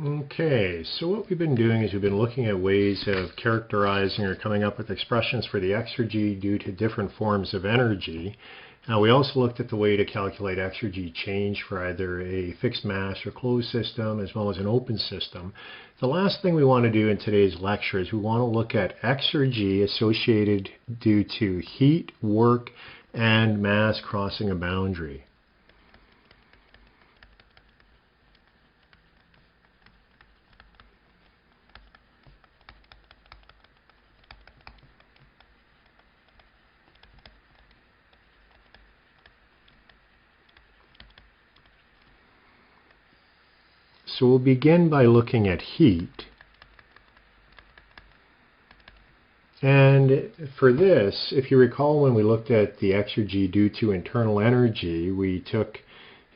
Okay, so what we've been doing is we've been looking at ways of characterizing or coming up with expressions for the exergy due to different forms of energy. We also looked at the way to calculate exergy change for either a fixed mass or closed system as well as an open system. The last thing we want to do in today's lecture is we want to look at exergy associated due to heat, work, and mass crossing a boundary. So we'll begin by looking at heat. And for this, if you recall when we looked at the exergy due to internal energy, we took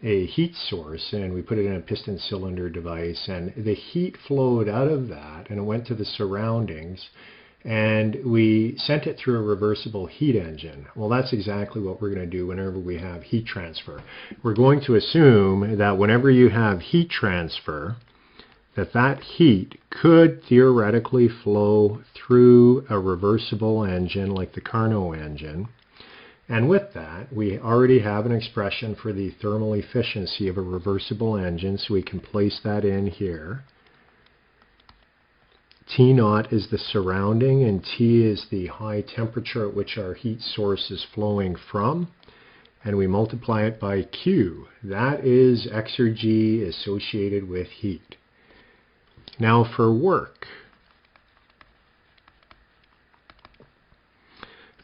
a heat source and we put it in a piston cylinder device, and the heat flowed out of that and it went to the surroundings, and we sent it through a reversible heat engine. Well, that's exactly what we're going to do whenever we have heat transfer. We're going to assume that whenever you have heat transfer, that heat could theoretically flow through a reversible engine like the Carnot engine. And with that, we already have an expression for the thermal efficiency of a reversible engine, so we can place that in here. T naught is the surrounding, and T is the high temperature at which our heat source is flowing from. And we multiply it by Q. That is exergy associated with heat. Now for work.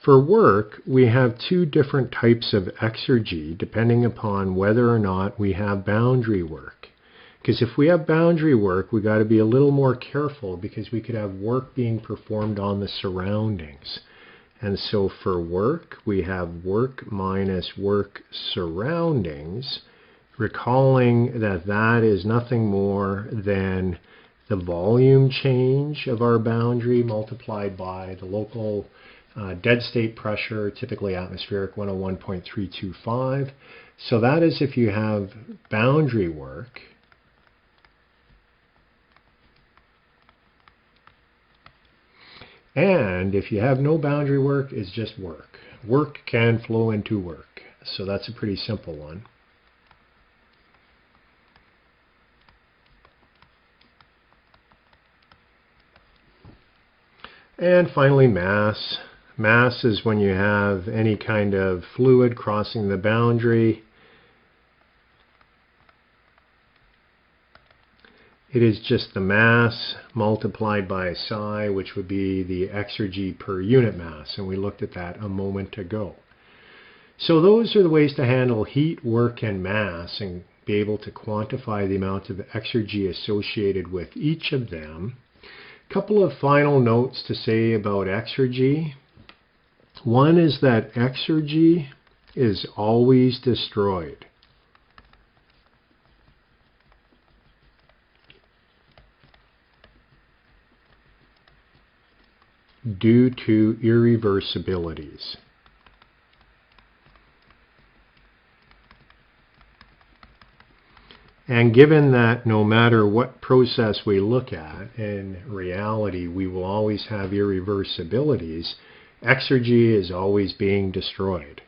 For work, we have two different types of exergy depending upon whether or not we have boundary work. Because if we have boundary work, we've got to be a little more careful because we could have work being performed on the surroundings. And so for work, we have work minus work surroundings, recalling that that is nothing more than the volume change of our boundary multiplied by the local dead state pressure, typically atmospheric 101.325. So that is if you have boundary work. And if you have no boundary work, it's just work. Work can flow into work. So that's a pretty simple one. And finally, mass. Mass is when you have any kind of fluid crossing the boundary. It is just the mass multiplied by psi, which would be the exergy per unit mass, and we looked at that a moment ago. So those are the ways to handle heat, work, and mass and be able to quantify the amount of exergy associated with each of them. A couple of final notes to say about exergy. One is that exergy is always destroyed. Due to irreversibilities. And given that no matter what process we look at, in reality we will always have irreversibilities, exergy is always being destroyed.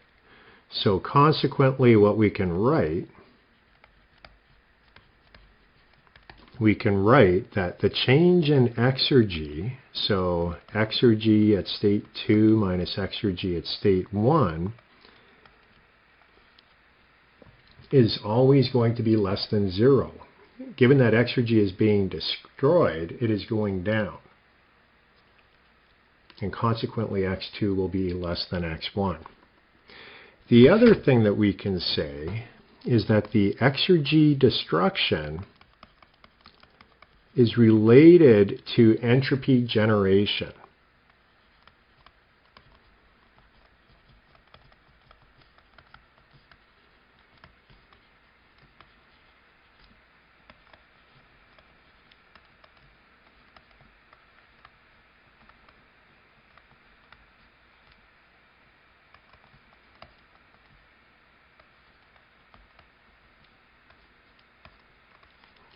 So consequently, what we can write that the change in exergy, so exergy at state 2 minus exergy at state 1, is always going to be less than 0. Given that exergy is being destroyed, it is going down. And consequently, x2 will be less than x1. The other thing that we can say is that the exergy destruction is related to entropy generation.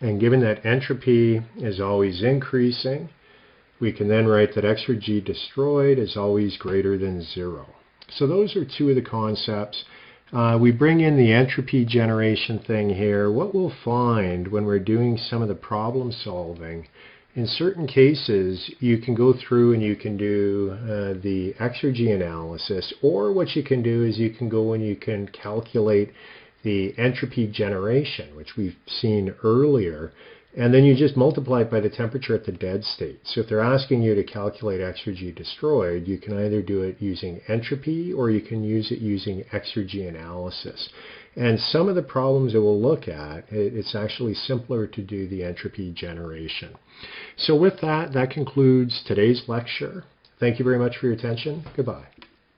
And given that entropy is always increasing, we can then write that Exergy destroyed is always greater than 0. So those are two of the concepts. We bring in the entropy generation thing here. What we'll find when we're doing some of the problem solving, in certain cases you can go through and you can do the Exergy analysis, or what you can do is you can go and you can calculate the entropy generation, which we've seen earlier, and then you just multiply it by the temperature at the dead state. So if they're asking you to calculate Exergy destroyed, you can either do it using entropy or you can use it using Exergy analysis. And some of the problems that we'll look at, it's actually simpler to do the entropy generation. So with that, that concludes today's lecture. Thank you very much for your attention. Goodbye.